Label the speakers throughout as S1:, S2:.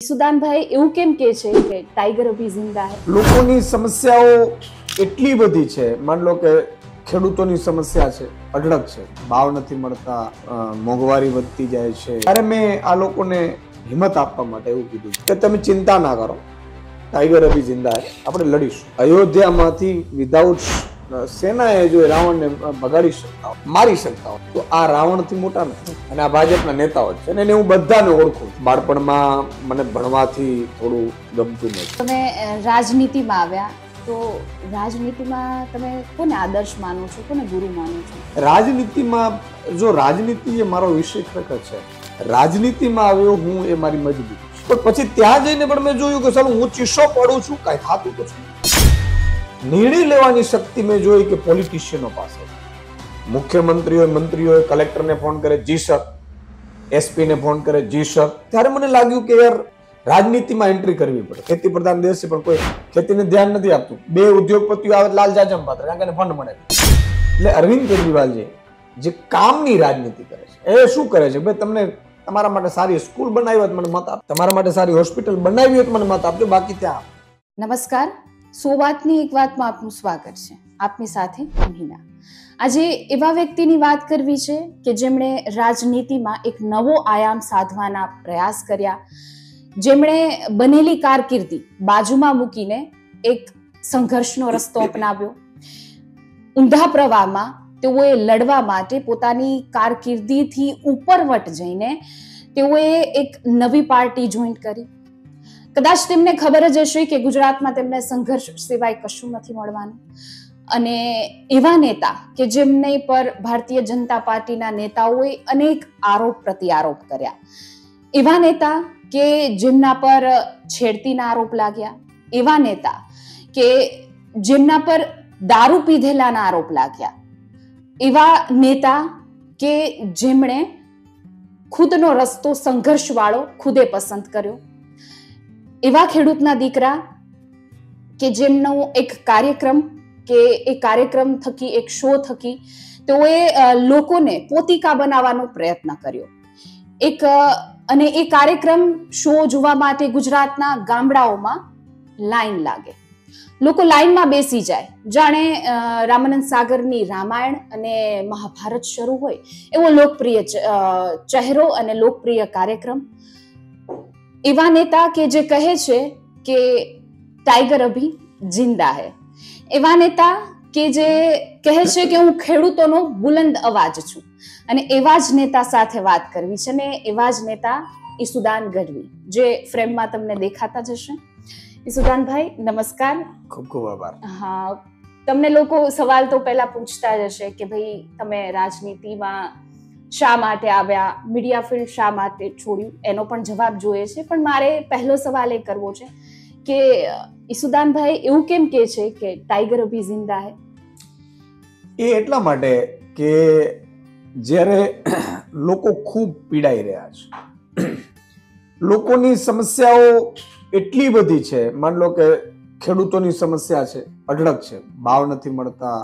S1: સુદાનભાઈ એવું કેમ કહે છે કે ટાઈગર અભી જિંદા હે?
S2: લોકોની સમસ્યાઓ એટલી બધી છે. માન લો કે ખેડૂતોની સમસ્યા છે, અઢળક છે, ભાવ નથી મળતા, મોંઘવારી વધતી જાય છે. ત્યારે મેં આ લોકોને હિંમત આપવા માટે એવું કીધું કે તમે ચિંતા ના કરો, ટાઈગર અભી જિંદા હે, આપણે લડીશું. અયોધ્યામાંથી વિધાઉટ સેનાએ જો રાવણને ભગાડી શકતા હોય, મારી શકતા હોય, તો આ રાવણથી મોટા નથી. અને આ ભાજપના નેતાઓ છે અને હું બધાને ઓળખું. બાળપણમાં મને ભણવાથી થોડું ગમતું નથી.
S1: તમે રાજનીતિમાં આવ્યા તો રાજનીતિમાં તમે કોને આદર્શ માનો છો, કોને ગુરુ માનો છો?
S2: રાજનીતિમાં જો રાજનીતિ એ મારો વિષય ખરેખર છે. રાજનીતિમાં આવ્યો હું એ મારી મજબૂરી. પણ પછી ત્યાં જઈને પણ મેં જોયું કે ચાલો હું ચીસો પડું છું, કાંઈ થતું તો છું. નિર્ણય લેવાની શક્તિ મેં જોઈ કે પોલિટિશિયનો પાસે. મુખ્યમંત્રીઓ, મંત્રીઓ કલેક્ટરને ફોન કરે, જી સર, એસપી ને ફોન કરે, જી સર. ત્યારે મને લાગ્યું કે યાર રાજનીતિમાં એન્ટ્રી કરવી પડે. ખેતી પ્રધાન દેશ છે પણ કોઈ ખેતીને ધ્યાન નથી આપતું. બે ઉદ્યોગપતિઓ આવે લાલ જાજમ પાત્ર, કારણ કે ફંડ મળે. એટલે અરવિંદ કેજરીવાલજી જે કામની રાજનીતિ કરે છે એ શું કરે છે? ભાઈ તમને તમારા માટે સારી સ્કૂલ બનાવી હોય તો મને મત આપજો, તમારા માટે સારી હોસ્પિટલ બનાવી હોય તો મને મત આપજો, બાકી ત્યાં.
S1: નમસ્કાર, 100 વાતની એક વાતમાં આપનું સ્વાગત છે. આપની સાથે મીના. આજે એવા વ્યક્તિની વાત કરવી છે કે જેમણે રાજનીતિમાં એક નવો આયામ સાધવાના પ્રયાસ કર્યા, જેમણે બનેલી કારકિર્દી બાજુમાં મૂકીને એક સંઘર્ષનો રસ્તો અપનાવ્યો. ઊંધા પ્રવાહમાં તેઓએ લડવા માટે પોતાની કારકિર્દીથી ઉપરવટ જઈને તેઓએ એક નવી પાર્ટી જોઈન કરી. કદાચ તેમને ખબર જ હશે કે ગુજરાતમાં તેમને સંઘર્ષ સિવાય કશું નથી મળવાનું. અને એવા નેતા કે જેમને પર ભારતીય જનતા પાર્ટીના નેતાઓએ અનેક આરોપ પ્રત્યારોપ કર્યા, એવા નેતા કે જેમના પર છેડતીના આરોપ લાગ્યા, એવા નેતા કે જેમના પર દારૂ પીધેલાના આરોપ લાગ્યા, એવા નેતા કે જેમણે ખુદનો રસ્તો સંઘર્ષવાળો ખુદે પસંદ કર્યો, એવા ખેડૂતના દીકરા કે જેમનો એક કાર્યક્રમ કે એ કાર્યક્રમ થકી, એક શો થકી તેઓએ લોકોને પોતિકા બનાવવાનો પ્રયત્ન કર્યો. અને એ કાર્યક્રમ શો જોવા માટે ગુજરાતના ગામડાઓમાં લાઈન લાગે, લોકો લાઈનમાં બેસી જાય, જાણે રામાનંદ સાગરની રામાયણ અને મહાભારત શરૂ હોય એવો લોકપ્રિય ચહેરો અને લોકપ્રિય કાર્યક્રમ. એવા નેતા કે જે કહે છે કે ટાઈગર અભી જિંદા હે, એવા નેતા કે જે કહે છે કે હું ખેડૂતોનો બુલંદ અવાજ છું. અને એવા જ નેતા સાથે વાત કરવી છે ને એવા જ નેતા ઈસુદાન ગઢવી, જે ફ્રેમમાં તમને દેખાતા જ હશે. ઈસુદાનભાઈ નમસ્કાર.
S2: ખૂબ ખૂબ આભાર.
S1: હા, તમને લોકો સવાલ તો પહેલા પૂછતા જ હશે કે ભાઈ તમે રાજનીતિમાં શા માટે આવ્યા, મીડિયા ફિલ્ડ શા માટે છોડ્યું, એનો પણ જવાબ જોઈએ છે. પણ મારે પહેલો સવાલ એ કરવો છે કે ઈસુદાનભાઈ એવું કેમ કહે છે કે ટાઈગર અભી જિંદા હે?
S2: એ એટલા માટે કે જ્યારે લોકો ખૂબ પીડાઈ રહ્યા છે, લોકોની સમસ્યાઓ એટલી બધી છે. માન લો કે ખેડૂતોની સમસ્યા છે, અઢળક છે, ભાવ નથી મળતા,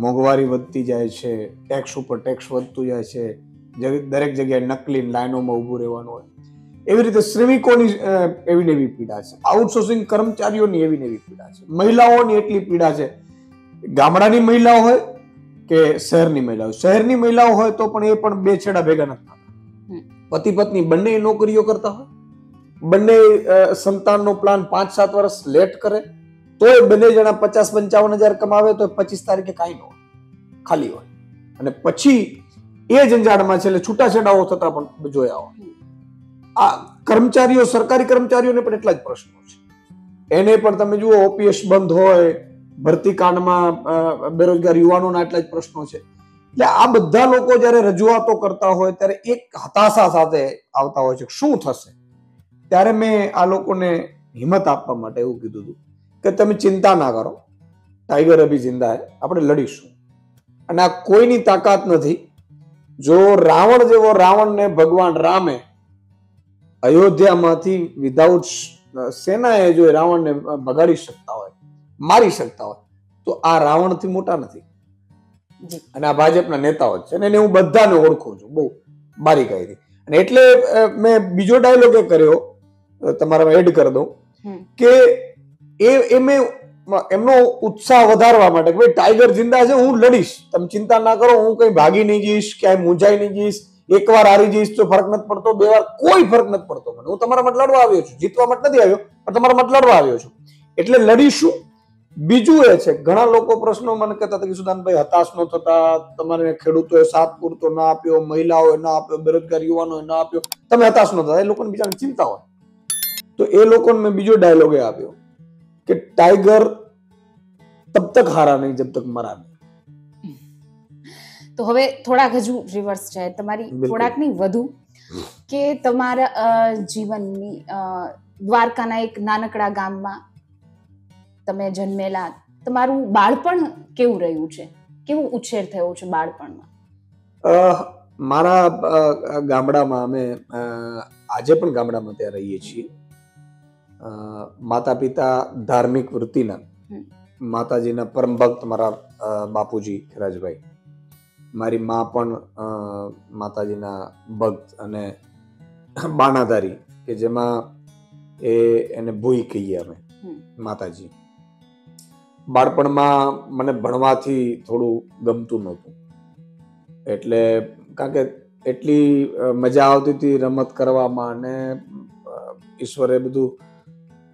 S2: મોંઘવારી વધતી જાય છે, ટેક્સ ઉપર ટેક્સ વધતું જાય છે, દરેક જગ્યાએ નકલી લાઈનોમાં ઊભું રહેવાનું હોય. એવી રીતે શ્રમિકોની એવી ને એવી પીડા છે, આઉટસોર્સિંગ કર્મચારીઓની એવી ને એવી પીડા છે, મહિલાઓની એટલી પીડા છે. ગામડાની મહિલાઓ હોય કે શહેરની મહિલાઓ, શહેરની મહિલાઓ હોય તો પણ એ પણ બે છેડા ભેગા નથી થતા. પતિ પત્ની બંને નોકરીઓ કરતા હોય, બંને સંતાનનો પ્લાન 5-7 વર્ષ લેટ કરે તો બંને જણા 50-55 હજાર કમાવે તો 25 તારીખે કાંઈ ન હોય, ખાલી હોય. અને પછી એ જંજાળમાં છે એટલે છૂટાછેડાઓ થતા પણ જોયા હોય. આ કર્મચારીઓ, સરકારી કર્મચારીઓને પણ એટલા જ પ્રશ્નો છે. એને પણ તમે જુઓ, ઓપીએસ બંધ હોય, ભરતી કાંડમાં બેરોજગાર યુવાનોના એટલા જ પ્રશ્નો છે. એટલે આ બધા લોકો જયારે રજૂઆતો કરતા હોય ત્યારે એક હતાશા સાથે આવતા હોય છે, શું થશે? ત્યારે મેં આ લોકોને હિંમત આપવા માટે એવું કીધું હતું કે તમે ચિંતા ના કરો, ટાઈગર અભી જિંદા હે, આપણે લડીશું. અને આ કોઈની તાકાત નથી. જો રાવણ જેવો રાવણને ભગવાન રામે અયોધ્યામાંથી વિધાઉટ સેનાએ જો રાવણને ભગાડી શકતા હોય, મારી શકતા હોય, તો આ રાવણથી મોટા નથી. અને આ ભાજપના નેતાઓ છે અને હું બધાને ઓળખું છું બહુ બારીકાઈથી. અને એટલે મેં બીજો ડાયલોગ એ કર્યો તમારામાં એડ કરી દઉં
S1: હમ.
S2: કે એમનો ઉત્સાહ વધારવા માટે કે ભાઈ ટાઈગર જિંદા છે, હું લડીશ, તમે ચિંતા ના કરો, હું કઈ ભાગી નહીં જઈશ, ક્યાંય મૂંઝાઈ નહીં જઈશ, એકવાર હારી જઈશ તો ફરક નથી પડતો, બે વાર કોઈ ફરક નથી પડતો મને, હું તમારા માટે લડવા આવ્યો છું, જીતવા માટે નથી આવ્યો પણ તમારા માટે લડવા આવ્યો છું, એટલે લડીશું. બીજું એ છે, ઘણા લોકો પ્રશ્નો મને કહેતા હતા કે સુદાનભાઈ હતાશ ન થતા, તમારે ખેડૂતોએ સાથ પૂરતો ના આપ્યો, મહિલાઓએ ના આપ્યો, બેરોજગાર યુવાનોએ ના આપ્યો, તમે હતાશ ન થતા. એ લોકોને બિચારાને ચિંતા હોય તો એ લોકોને મેં બીજો ડાયલોગ આપ્યો કે ટાઈગર તબ તક હારા નહીં જબ તક મરા નહીં.
S1: તો હવે થોડાક હજુ રિવર્સ છે તમારી, થોડાક નહીં વધુ, કે તમારા જીવનની દ્વારકાના એક નાનકડા ગામમાં તમે જન્મેલા, તમારું બાળપણ કેવું રહ્યું છે, કેવું ઉછેર થયો છે બાળપણમાં?
S2: મારા ગામડામાં અમે આજે પણ ગામડામાં ત્યાં રહીએ છીએ. માતા પિતા ધાર્મિક વૃત્તિના, માતાજીના પરમ ભક્ત મારા બાપુજી રાજભાઈ, મારી મા પણ માતાજીના ભક્ત અને બાણાધારી, કે જેમાં એને ભૂઈ કહીએ અમે માતાજી. બાળપણમાં મને ભણવાથી થોડું ગમતું નહોતું, એટલે કારણ કે એટલી મજા આવતી હતી રમત કરવામાં, અને ઈશ્વરે બધું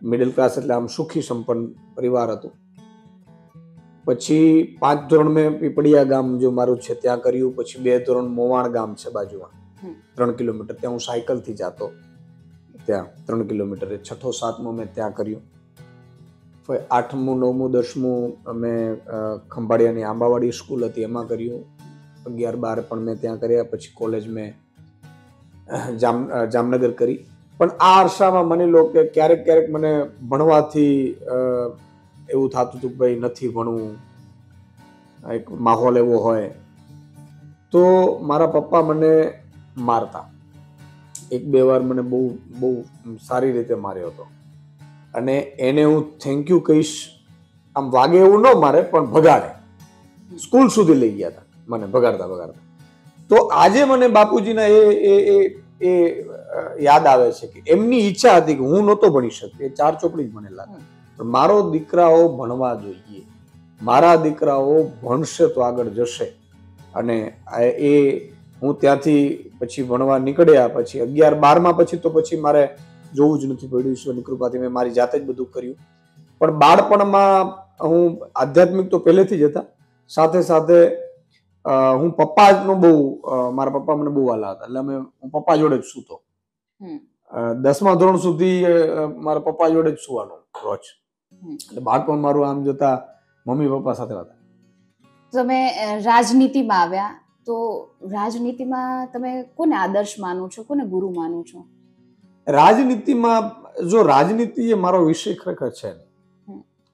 S2: મિડલ ક્લાસ એટલે આમ સુખી સંપન્ન પરિવાર હતું. પછી 5 ધોરણ મેં પીપળિયા ગામ જો મારું છે ત્યાં કર્યું, પછી 2 ધોરણ મોવાણ ગામ છે બાજુમાં 3 કિલોમીટર, ત્યાં હું સાયકલથી જતો, ત્યાં 3 કિલોમીટર. 6ઠો 7મો મેં ત્યાં કર્યું. 8મું 9મું 10મું અમે ખંભાળિયાની આંબાવાડી સ્કૂલ હતી એમાં કર્યું. 11 12 પણ મેં ત્યાં કર્યા. પછી કોલેજ મેં જામનગર કરી. પણ આ અરસામાં માની લો કે ક્યારેક ક્યારેક મને ભણવાથી એવું થતું હતું કે ભાઈ નથી ભણવું, એક માહોલ એવો હોય તો મારા પપ્પા મને મારતા. 1-2 વાર મને બહુ બહુ સારી રીતે માર્યો હતો, અને એને હું થેન્ક યુ કહીશ. આમ વાગે એવું ન મારે પણ ભગાડે, સ્કૂલ સુધી લઈ ગયા હતા મને ભગાડતા. તો આજે મને બાપુજીના એ યાદ આવે છે કે એમની ઈચ્છા હતી કે હું નહોતો ભણી શકતો, એ 4 ચોપડી જ ભણેલા હતા, પણ મારો દીકરાઓ ભણવા જોઈએ, મારા દીકરાઓ ભણશે તો આગળ જશે. અને એ હું ત્યાંથી પછી ભણવા નીકળ્યા. પછી 11 12માં પછી તો પછી મારે જોવું જ નથી પડ્યું, ઈશ્વરની કૃપાથી મેં મારી જાતે જ બધું કર્યું. પણ બાળપણમાં હું આધ્યાત્મિક તો પહેલેથી જ હતા, સાથે સાથે હું પપ્પાનો બહુ, મારા પપ્પા મને બહુ વાલા હતા, એટલે હું પપ્પા જોડે જ સૂતો. 10મા ધોરણ સુધી મારા પપ્પા જોડે જ સુવાનો રોજ, એટલે બાળપણ મારું આમ જોતા મમ્મી પપ્પા સાથે હતા.
S1: તમે રાજનીતિમાં આવ્યા, તો રાજનીતિમાં તમે કોને આદર્શ માનો છો, કોને ગુરુ માનો છો?
S2: રાજનીતિમાં જો રાજનીતિ એ મારો વિષય ખરેખર છે,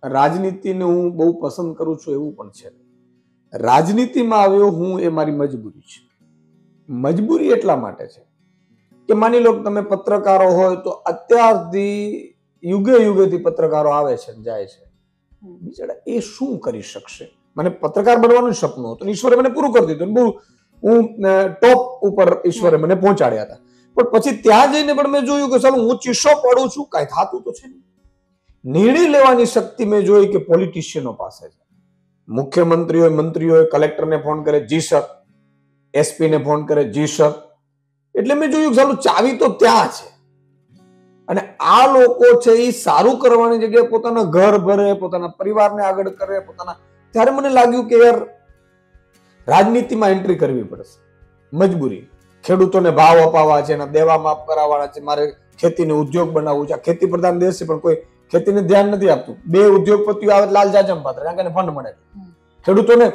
S2: રાજનીતિને હું બહુ પસંદ કરું છું એવું પણ છે. રાજનીતિમાં આવ્યો હું એ મારી મજબૂરી છે. મજબૂરી એટલા માટે છે કે માની લો કે તમે પત્રકારો હોય તો અત્યારથી યુગેથી પત્રકારો આવે છે જાય છે, બિચારા એ શું કરી શકશે? મને પત્રકાર બનવાનું સપનું હતું, ઈશ્વરે મને પૂરું કરી દીધું, બહુ હું ટોપ ઉપર ઈશ્વરે મને પહોંચાડ્યા હતા. પણ પછી ત્યાં જઈને પણ મેં જોયું કે ચાલો હું ચીસો પડું છું, કાંઈ થતું તો છે. નિર્ણય લેવાની શક્તિ મેં જોઈ કે પોલિટિશિયનો પાસે છે. મુખ્યમંત્રીઓ મંત્રીઓ કલેક્ટરને ફોન કરે જી સર, એસપી ને ફોન કરે જી સર. એટલે મેં જોયું કે ચાલો ચાવી તો ત્યાં છે. અને આ લોકો છે એ સારું કરવાની જગ્યાએ પોતાના ઘર ભરે, પોતાના પરિવારને આગળ કરે, પોતાના. ત્યારે મને લાગ્યું કે યાર રાજનીતિમાં એન્ટ્રી કરવી પડશે, મજબૂરી. ખેડૂતોને ભાવ અપાવવા છે, એના દેવા માફ કરાવવાના છે, મારે ખેતીને ઉદ્યોગ બનાવવું છે. ખેતી પ્રધાન દેશ છે પણ કોઈ ખેતીને ધ્યાન નથી આપતું. 2 ઉદ્યોગપતિઓ આવે લાલ જાજમ પાત્ર, કારણ કે ફંડ મળે. ખેડૂતોને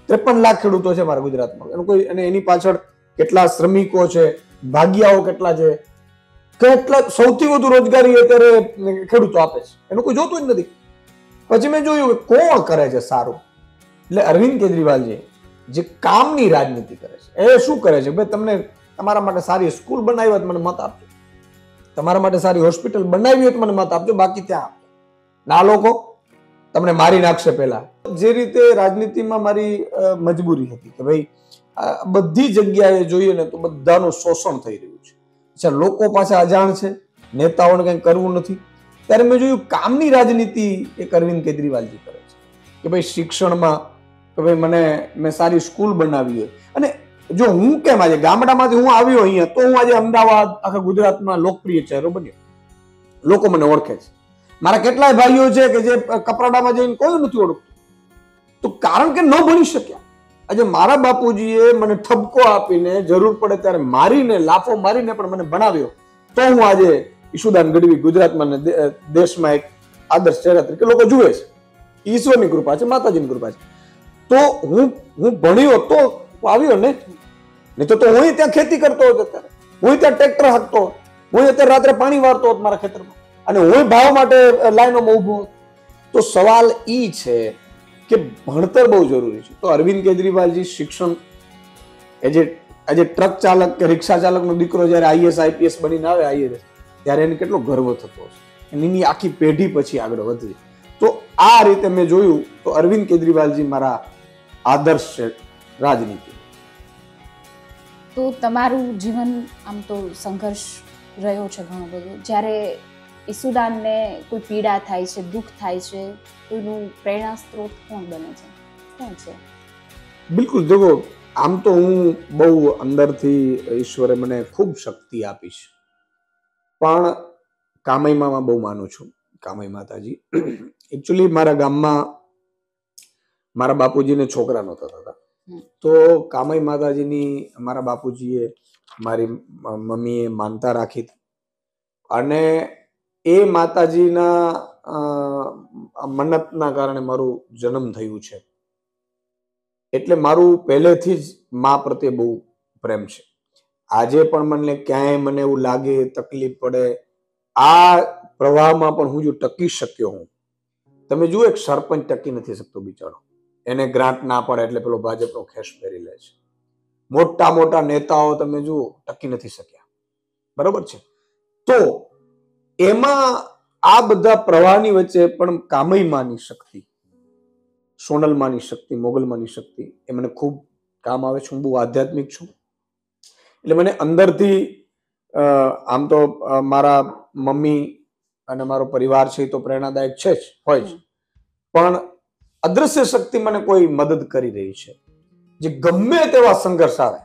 S2: 53 લાખ ખેડૂતો છે મારા ગુજરાતમાં, એનું કોઈ, અને એની પાછળ કેટલા શ્રમિકો છે, ભાગિયાઓ કેટલા છે, કેટલા સૌથી વધુ રોજગારી અત્યારે ખેડૂતો આપે છે, એનું કોઈ જોતું જ નથી. પછી મેં જોયું કે કોણ કરે છે સારું, એટલે અરવિંદ કેજરીવાલજી જે કામની રાજનીતિ કરે છે. એ શું કરે છે? ભાઈ તમને તમારા માટે સારી સ્કૂલ બનાવી હોય તો મને મત આપજો, તમારા માટે સારી હોસ્પિટલ બનાવી હોય તો મને મત આપજો, બાકી ત્યાં આપજો. ના લોકો તમને મારી નાખશે પહેલા. જે રીતે રાજનીતિમાં મારી મજબૂરી હતી કે ભાઈ બધી જગ્યાએ જોઈએ ને તો બધાનું શોષણ થઈ રહ્યું છે. અચ્છા, લોકો પાછા અજાણ છે, નેતાઓને કંઈ કરવું નથી. ત્યારે મેં જોયું કામની રાજનીતિ એક અરવિંદ કેજરીવાલજી કરે છે કે ભાઈ શિક્ષણમાં કે ભાઈ મેં સારી સ્કૂલ બનાવી હોય. અને જો હું કેમ આજે ગામડામાંથી હું આવ્યો અહીંયા તો હું આજે અમદાવાદ આખા ગુજરાતમાં લોકપ્રિય ચહેરો બન્યો, લોકો મને ઓળખે છે. મારા કેટલાય ભાઈઓ છે કે જે કપરાડામાં જઈને કોઈ નથી ઓળખતું, તો કારણ કે ન ભણી શક્યા. આજે મારા બાપુજીએ મને ઠપકો આપીને જરૂર પડે ત્યારે મારીને લાફો મારીને પણ મને ભણાવ્યો, તો હું આજે ઈશુદાન ગઢવી ગુજરાતમાં દેશમાં એક આદર્શ ચહેરા તરીકે લોકો જુએ છે. ઈશ્વરની કૃપા છે, માતાજીની કૃપા છે. તો હું ભણ્યો તો આવ્યો ને, નહીં તો હું ત્યાં ખેતી કરતો હતો, અત્યારે હું ત્યાં ટ્રેક્ટર હાંકતો, હું અત્યારે રાત્રે પાણી વાળતો હતો મારા ખેતરમાં, અને હું ભાવ માટે લાઈનોમાં ઉભો. તો સવાલ ઈ છે કે ભણતર બહુ જરૂરી છે. તો અરવિંદ કેજરીવાલજી શિક્ષણ આજે ટ્રક ચાલક કે રિક્ષા ચાલકનો દીકરો જયારે આઈએસ આઈપીએસ બનીને આવે આઈએસ, ત્યારે એને કેટલો ગર્વ થતો હશે, એની આખી પેઢી પછી આગળ વધતી. તો આ રીતે મેં જોયું તો અરવિંદ કેજરીવાલજી મારા આદર્શ છે રાજનીતિ.
S1: તો તમારું જીવન આમ તો સંઘર્ષ રહ્યો છે ઘણો બધો. જ્યારે ઈસુદાનને કોઈ પીડા થાય છે, દુઃખ થાય છે, કોઈનું પ્રેરણા સ્ત્રોત કોણ બને છે, કોણ છે?
S2: બિલકુલ, દેખો આમ તો હું બહુ અંદરથી ઈશ્વરે મને ખૂબ શક્તિ આપી છે, પણ કામયમાં બહુ માનું છું. કામય માતાજી એકચ્યુઅલી મારા ગામમાં મારા બાપુજીને છોકરા નહોતા થતા, તો કામય માતાજીની મારા બાપુજીએ મારી મમ્મીએ માનતા રાખી હતી, અને એ માતાજીના મન્નતના કારણે મારું જન્મ થયું છે. એટલે મારું પહેલેથી જ મા પ્રત્યે બહુ પ્રેમ છે. આજે પણ મને ક્યાંય મને એવું લાગે, તકલીફ પડે, આ પ્રવાહમાં પણ હું જો ટકી શક્યો હું. તમે જુઓ એક સરપંચ ટકી નથી શકતો બિચારો, એને ગ્રાન્ટ ના પડે એટલે પેલો ભાજપનો ખેસ પહેરી લે છે. મોટા મોટા નેતાઓ તમે જુઓ ટકી નથી શક્યા, બરોબર છે. તો એમાં આ બધા પ્રવાહની વચ્ચે પણ કામયમાની શક્તિ, સોનલમાની શક્તિ, મોગલમાની શક્તિ એ મને ખૂબ કામ આવે છે. હું બહુ આધ્યાત્મિક છું, એટલે મને અંદરથી આમ તો મારા મમ્મી અને મારો પરિવાર છે એ તો પ્રેરણાદાયક છે જ, હોય જ, પણ અદ્રશ્ય શક્તિ મને કોઈ મદદ કરી રહી છે. જે ગમે તેવા સંઘર્ષ આવે,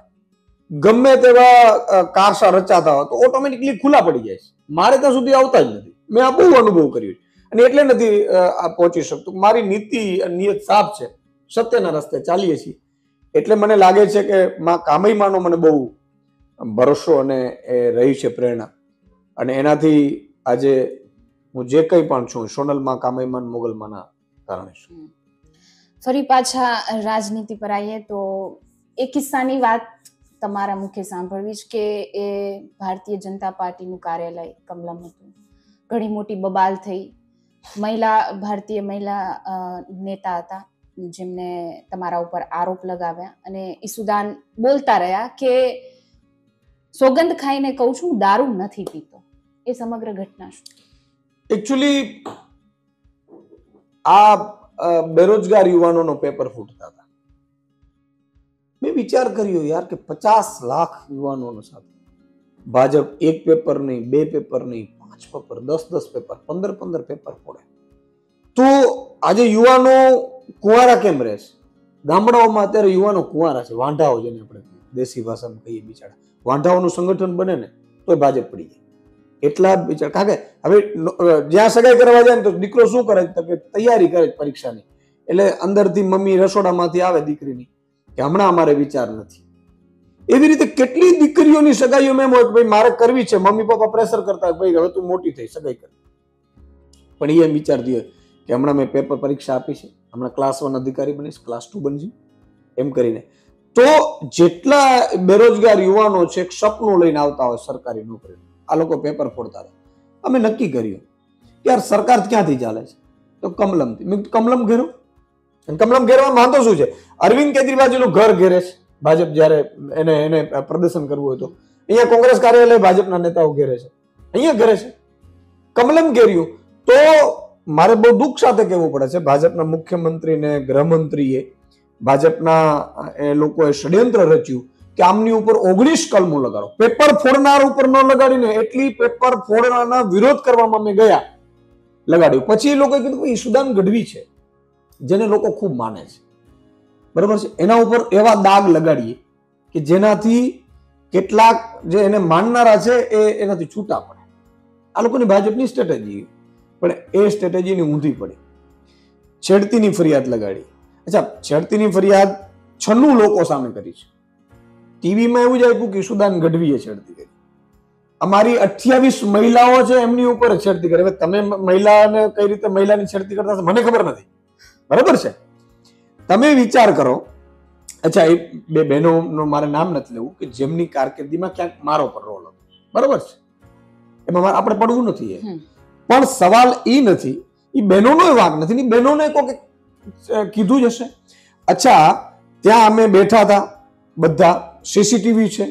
S2: ગમે તેવા કારસા રચાતા હોય, તો ઓટોમેટિકલી ખુલ્લા પડી જાય છે. મારે ત્યાં સુધી આવતા જ નથી. મેં આ બહુ અનુભવ કર્યો છે, અને એટલે નથી પહોંચી શકતું. મારી નીતિ નિયત સાફ છે, સત્યના રસ્તે ચાલીએ છીએ. એટલે મને લાગે છે કે માં કામયમાનો મને બહુ ભરોસો અને એ રહી છે પ્રેરણા, અને એનાથી આજે હું જે કંઈ પણ છું સોનલમાં, કામયમાન, મોગલમાના કારણે છું.
S1: ફરી પાછા રાજનીતિ પર આવીએ તો એ કિસ્સાની વાત તમારા મુખે સાંભળવી જ કે એ ભારતીય જનતા પાર્ટીનું કાર્યાલય કમલમ હતું, ઘણી મોટી બબાલ થઈ. ભારતીય મહિલા નેતા હતા જેમને તમારા ઉપર આરોપ લગાવ્યા, અને ઈસુદાન બોલતા રહ્યા કે સોગંદ ખાઈને કહું છું દારૂ નથી પીતો. એ સમગ્ર ઘટના શું?
S2: એકચ્યુઅલી આ બેરોજગાર યુવાનોનો પેપર ફૂટતા હતા. મેં વિચાર કર્યો યાર કે 50 લાખ યુવાનોનો સાથે ભાજપ એક પેપર નહીં, બે પેપર નહીં, 5 પેપર, 10 પેપર, 15 પેપર ફોડે. તો આજે યુવાનો કુંવારા કેમ રહે છે? ગામડાઓમાં અત્યારે યુવાનો કુંવારા છે, વાંઢાઓ, જેને આપણે દેશી ભાષામાં કહીએ, બિચારા વાંઢાઓનું સંગઠન બને ને તો ભાજપ પડી જાય. એટલા જ બિચારા, કારણ કે હવે જ્યાં સગાઈ કરવા જાય ને તો દીકરો શું કરે કે તૈયારી કરે પરીક્ષાની, એટલે અંદરથી મમ્મી રસોડામાંથી આવે દીકરીની કે હમણાં અમારે વિચાર નથી. એવી રીતે કેટલી દીકરીઓની સગાઈઓ એમ હોય કે ભાઈ મારે કરવી છે, મમ્મી પપ્પા પ્રેશર કરતા ભાઈ હવે તું મોટી થઈ સગાઈ કર, પણ એ એમ વિચારતી હોય કે હમણાં મેં પેપર પરીક્ષા આપી છે, હમણાં ક્લાસ 1 અધિકારી બનીશ, ક્લાસ 2 બનજી, એમ કરીને. તો જેટલા બેરોજગાર યુવાનો છે એક સપનું લઈને આવતા હોય સરકારી નોકરી, આ લોકો પેપર ફોડતા હતા. અમે નક્કી કર્યું કે યાર સરકાર ક્યાંથી ચાલે છે, તો કમલમથી. મેં કમલમ ઘેરો, અને કમલમ ઘેરવામાં વાંધો શું છે? અરવિંદ કેજરીવાલજીનું ઘર ઘેરે છે ભાજપ, જયારે એને પ્રદર્શન કરવું હોય તો અહીંયા કોંગ્રેસ કાર્યાલય ભાજપના નેતાઓ ઘેરે છે, અહીંયા ઘરે છે. કમલમ ઘેર્યું તો મારે બહુ દુઃખ સાથે કહેવું પડે છે, ભાજપના મુખ્યમંત્રી ને ગૃહમંત્રીએ, ભાજપના એ લોકોએ ષડયંત્ર રચ્યું કે આમની ઉપર 19 કલમો લગાડો. પેપર ફોડનાર ઉપર ન લગાડીને એટલી પેપર ફોડવાના વિરોધ કરવામાં અમે ગયા, લગાડ્યું. પછી એ લોકોએ કીધું ઈશુદાન ગઢવી છે જેને લોકો ખૂબ માને છે, બરોબર છે, એના ઉપર એવા દાગ લગાડીએ કે જેનાથી કેટલાક જે એને માનનારા છે એ એનાથી છૂટા પડે. આ લોકોની ભાજપની સ્ટ્રેટેજી, પણ એ સ્ટ્રેટેજીની ઊંધી પડી. છેડતીની ફરિયાદ લગાડી. અચ્છા, છેડતીની ફરિયાદ 96 લોકો સામે કરી છે. ટીવીમાં એવું જ આપ્યું કે ઈશુદાન ગઢવીએ છેડતી કરી. અમારી 28 મહિલાઓ છે એમની ઉપર છેડતી કરી. હવે તમે મહિલાને કઈ રીતે મહિલાની છેડતી કરતા હશો મને ખબર નથી, બરાબર છે. તમે વિચાર કરો. અચ્છા, એ બે બહેનોનું મારે નામ નથી લેવું કે જેમની કારકિર્દીમાં ક્યાંક મારો પર રોલ હતો, બરાબર છે, એમાં આપણે પડવું નથી. પણ સવાલ એ નથી, એ બહેનોનો વાંક નથી, બહેનોને કોકે કીધું જ હશે. અચ્છા, ત્યાં અમે બેઠા હતા બધા, સીસીટીવી છે.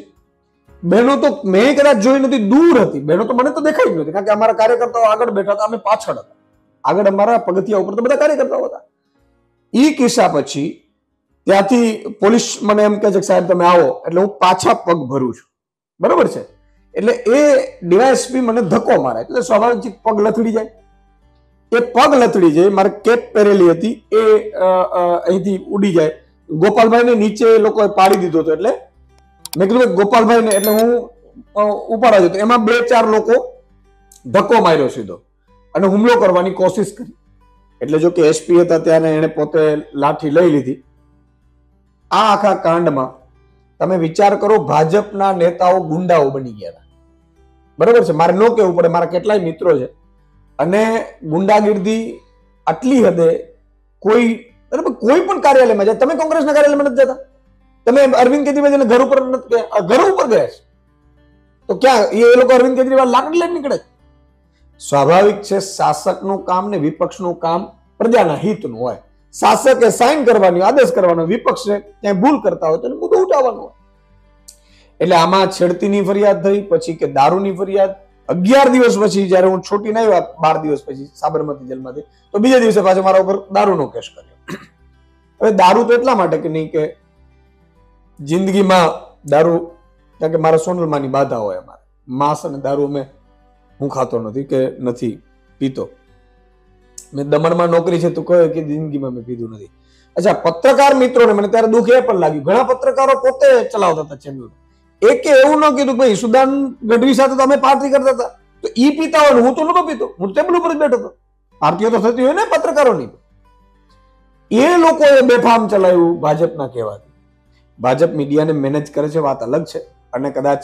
S2: બહેનો તો મેં કદાચ જોઈ નથી, દૂર હતી બહેનો, તો મને તો દેખાઈ જ નથી, કારણ કે અમારા કાર્યકર્તાઓ આગળ બેઠા હતા, અમે પાછળ હતા. આગળ અમારા પગથિયા ઉપર તો બધા કાર્યકર્તાઓ હતા. એ કિસ્સા પછી ત્યાંથી પોલીસ મને એમ કહે છે કે સાહેબ તમે આવો, એટલે હું પાછા પગ ભરું છું, બરોબર છે. એટલે એ ડીવાયએસપી મને ધક્કો મારે, એટલે સ્વાભાવિક પગ લથડી જાય. એ પગ લથડી જાય, મારે કેપ પહેરેલી હતી એ અહીંથી ઉડી જાય. ગોપાલભાઈને નીચે એ લોકોએ પાડી દીધો હતો, એટલે મેં કીધું ગોપાલભાઈને, એટલે હું ઉપાડવા જતો. એમાં 2-4 લોકો ધક્કો માર્યો સીધો અને હુમલો કરવાની કોશિશ કરી. એટલે જો કે એસપી હતા ત્યાં એને પોતે લાઠી લઈ લીધી. આ આખા કાંડમાં તમે વિચાર કરો, ભાજપના નેતાઓ ગુંડાઓ બની ગયા, બરોબર છે. મારે ન કહેવું પડે, મારા કેટલાય મિત્રો છે. અને ગુંડાગીર્દી આટલી હદે કોઈ પણ કાર્યાલયમાં જાય. તમે કોંગ્રેસના કાર્યાલયમાં નથી જતા, તમે અરવિંદ કેજરીવાલ ઘર ઉપર નથી ગયા, ઘર ઉપર ગયા છે તો ક્યાં એ લોકો અરવિંદ કેજરીવાલ લાકડી લઈને નીકળે. સ્વાભાવિક છે, શાસકનું કામ ને વિપક્ષનું કામ પ્રજાના હિતનું હોય. શાસકે સાઇન કરવાની, આદેશ કરવાનો, વિપક્ષે ક્યાંય ભૂલ કરતા હોય તો મુદ્દો ઉઠાવવાનો હોય. એટલે આમાં છેડતીની ફરિયાદ થઈ, પછી કે દારૂની ફરિયાદ. 11 દિવસ પછી જયારે હું છૂટીને આવ્યા, 12 દિવસ પછી સાબરમતી જેલમાંથી, તો બીજા દિવસે પાછો મારા ઉપર દારૂનો કેસ કર્યો. હવે દારૂ તો એટલા માટે કે નહીં કે જિંદગીમાં દારૂ, કારણ કે મારા સોનલમાની બાધા હોય, અમારે માંસ અને દારૂ હું ખાતો નથી કે નથી પીતો. મેં દમણમાં નોકરી છે તો કહે કે જિંદગીમાં મેં પીધું નથી. અચ્છા, પત્રકાર મિત્રોને મને ત્યારે દુઃખ એ પણ લાગ્યું, ઘણા પત્રકારો પોતે ચલાવતા હતા ચેનલ. એકે એવું ન કીધું ભાઈ ઈશુદાન ગઢવી સાથે તો અમે પાર્ટી કરતા હતા, તો ઈ પીતા હોય, હું તો નતો પીતો, હું ટેબલ ઉપર જ બેઠો હતો. પાર્ટીઓ તો થતી હોય ને પત્રકારોની. એ લોકોએ બેફામ ચલાવ્યું ભાજપના કહેવાથી. ભાજપ મીડિયાને મેનેજ કરે છે, વાત અલગ છે. અને કદાચ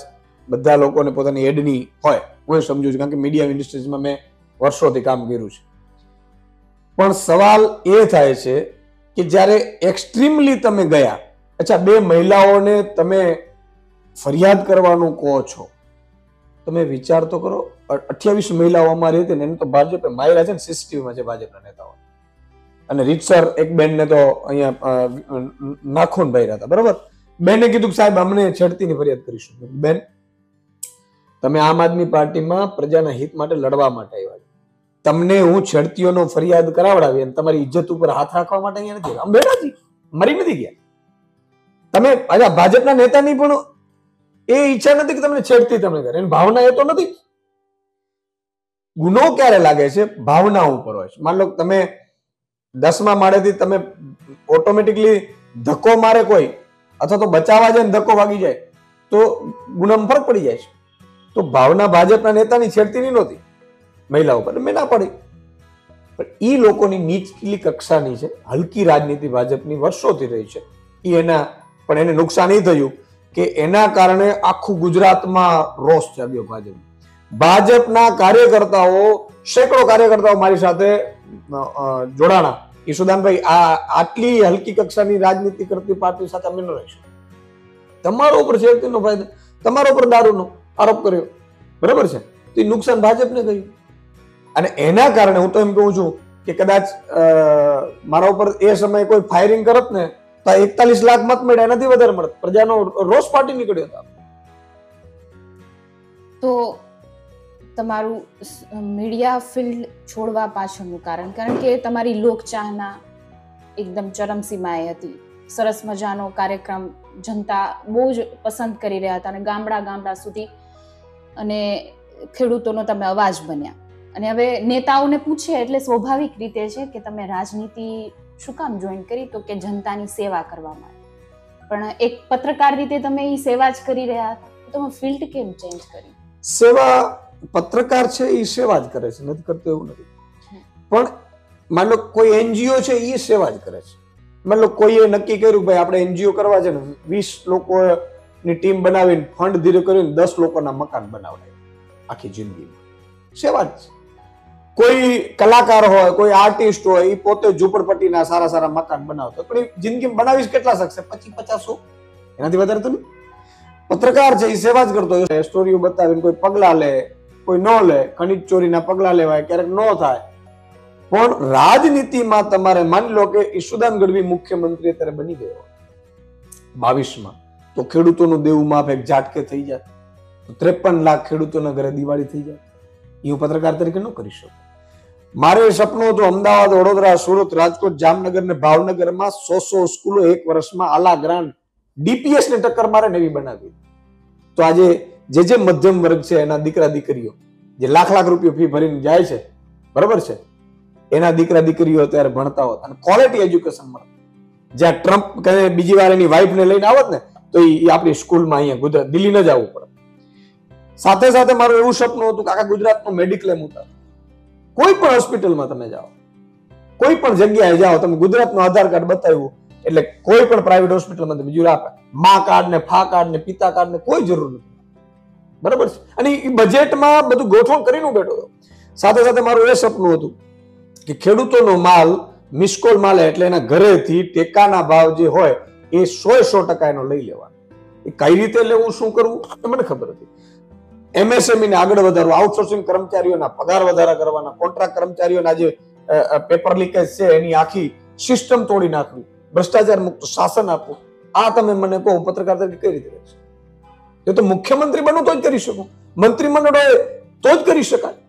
S2: બધા લોકોને પોતાની એડની હોય, હું એ સમજુ છું, કારણ કે મીડિયા ઇન્ડસ્ટ્રીઝમાં મેં વર્ષોથી કામ કર્યું છે. પણ સવાલ એ થાય છે કે જ્યારે એક્સ્ટ્રીમલી તમે ગયા. અચ્છા, 2 મહિલાઓને તમે ફરિયાદ કરવાનું કહો છો, તમે વિચાર તો કરો. 28 મહિલાઓ અમારી હતી ને એને તો ભાજપે માર્યા છે ને, સીસીટીવીમાં છે ભાજપના નેતાઓ. અને રીતસર એક બેનને તો અહીંયા નાખોન ભાઈ હતા, બરોબર. બેને કીધું કે સાહેબ અમને છેડતીની ફરિયાદ કરીશું. બેન, તમે આમ આદમી પાર્ટીમાં પ્રજાના હિત માટે લડવા માટે આવ્યા, તમને હું છેડતીઓનો ફરિયાદ કરાવડાવી અને તમારી ઇજ્જત ઉપર હાથ રાખવા માટે અહીંયા નથી. અમે બેઠા છીએ, મરી નથી ગયા. તમે ભાજપના નેતાની પણ એ ઈચ્છા નથી કે તમને છેડતી તમે કરે, એની ભાવના એ તો નથી. ગુનો ક્યારે લાગે છે? ભાવના ઉપર હોય છે. માન લો તમે 10મા માળેથી તમે ઓટોમેટિકલી ધક્કો મારે કોઈ, અથવા તો બચાવવા જાય ને ધક્કો વાગી જાય તો ગુનામાં ફરક પડી જાય છે. તો ભાવના ભાજપના નેતાની છેડતીની નહોતી મહિલા ઉપર, મેં ના પડી. પણ એ લોકોની નીચલી કક્ષાની છે, હલકી રાજનીતિ ભાજપની વર્ષોથી રહી છે. પણ એને નુકસાન એ થયું કે એના કારણે આખું ગુજરાતમાં રોષ જાગ્યો ભાજપ. ભાજપના કાર્યકર્તાઓ, સેંકડો કાર્યકર્તાઓ મારી સાથે જોડાણા. ઈશુદાનભાઈ, આટલી હલકી કક્ષાની રાજનીતિ કરતી પાર્ટી સાથે અમે ન રહીશું. તમારો ઉપર છેડતીનો ફાયદો, તમારા ઉપર દારૂનો આરોપ કર્યો, બરાબર છે. તો એ નુકસાન ભાજપને થયું. અને એના કારણે હું તો એમ કહું છું કે કદાચ મારા ઉપર એ સમયે કોઈ ફાયરિંગ કરત ને તો 41 લાખ મત મળ્યા, એનાથી વધારે મળત. પ્રજાનો રોષ પાર્ટી નીકળ્યો હતો.
S1: તો તમારું મીડિયા ફિલ્ડ છોડવા પાછળનું કારણ કે તમારી લોકચાહના એકદમ ચરમસીમાએ હતી. સરસ મજાનો કાર્યક્રમ જનતા બહુ જ પસંદ કરી રહ્યા હતા અને ગામડા સુધી અને ખેડૂતોનો તમે અવાજ બન્યા. અને હવે નેતાઓને પૂછે એટલે સ્વાભાવિક રીતે છે કે તમે રાજનીતિ શું કામ જોઈન કરી, તો કે જનતાની સેવા કરવા માટે. પણ એક પત્રકાર રીતે તમે એ સેવા જ કરી રહ્યા હતા, તમે ફિલ્ડ કેમ ચેન્જ કરી?
S2: સેવા પત્રકાર છે એ સેવા જ કરે છે, નથી કરતો એવું નથી. પણ માન લો કોઈ એનજીઓ છે એ સેવા જ કરે છે. માન લો કોઈએ નક્કી કર્યું ભાઈ આપણે એનજીઓ કરવા છે ને 20 લોકોની ટીમ બનાવીને ફંડ ધીરે કરીને 10 લોકોના મકાન બનાવડાય આખી જિંદગીમાં, સેવા જ. કોઈ કલાકાર હોય, કોઈ આર્ટિસ્ટ હોય, એ પોતે ઝૂંપડપટ્ટીના સારા સારા મકાન બનાવતો, પણ એ જિંદગીમાં બનાવીશ કેટલા શકશે? 25-50, એનાથી વધારે તો નહીં. પત્રકાર છે એ સેવા જ કરતો હોય, સ્ટોરીઓ બતાવીને કોઈ પગલા લે, કોઈ ન લે, ખનીજ ચોરીના પગલા લેવાય, ક્યારેક ન થાય. પણ રાજનીતિમાં તમારે માની લો કે ઈશુદાન ગઢવી મુખ્યમંત્રી અત્યારે બની ગયો 22માં, તો ખેડૂતોનું દેવું માફ એક ઝાટકે થઈ જાય, 53 લાખ ખેડૂતોના ઘરે દિવાળી થઈ જાય. એ હું પત્રકાર તરીકે ન કરી શકું. મારે સપનું હતું અમદાવાદ, વડોદરા, સુરત, રાજકોટ, જામનગર ને ભાવનગરમાં 100 સ્કૂલો એક વર્ષમાં આલા ગ્રાન્ટ ડીપીએસ ને ટક્કર મારે નવી બનાવી. તો આજે જે મધ્યમ વર્ગ છે એના દીકરા દીકરીઓ જે લાખ રૂપિયા ફી ભરીને જાય છે, બરોબર છે, એના દીકરા દીકરીઓ અત્યારે ભણતા હોત અને ક્વોલિટી એજ્યુકેશન મળે. જ્યાં ટ્રમ્પ બીજી વાર એની વાઇફ ને લઈને આવત ને તો એ આપણી સ્કૂલમાં અહીંયા ગુજરાત દિલ્હી ન જવું પડે. સાથે સાથે મારું એવું સપનું હતું કે આખા ગુજરાતમાં મેડિક્લેમ ઉતાર. કોઈ પણ હોસ્પિટલમાં તમે જાઓ, કોઈ પણ જગ્યાએ જાઓ, તમે ગુજરાતનું આધાર કાર્ડ બતાવ્યું એટલે કોઈ પણ પ્રાઇવેટ હોસ્પિટલમાં તમે બીજું આપે મા કાર્ડ ને ફા કાર્ડ ને પિતા કાર્ડ ને કોઈ જરૂર નથી, બરાબર છે. અને એ બજેટમાં બધું ગોઠવણ કરીને બેઠો હતો. સાથે સાથે મારું એ સપનું હતું કે ખેડૂતોનો માલ મિસકોલ માલે એટલે એના ઘરેથી ટેકાના ભાવ જે હોય એ 100% એનો લઈ લેવાનો. એ કઈ રીતે લેવું, શું કરવું એ મને ખબર હતી. એમએસએમઈ ને આગળ વધારવું, આઉટસોર્સિંગ કર્મચારીઓના પગાર વધારા કરવાના, કોન્ટ્રાક્ટ કર્મચારીઓના જે પેપર લીકેજ છે એની આખી સિસ્ટમ તોડી નાખવી, ભ્રષ્ટાચાર મુક્ત શાસન આપવું. આ તમે મને કહો પત્રકાર તરીકે કઈ રીતે રહેશે? એ તો મુખ્યમંત્રી બનવું તો જ કરી શકું, મંત્રીમંડળ હોય તો જ કરી શકાય.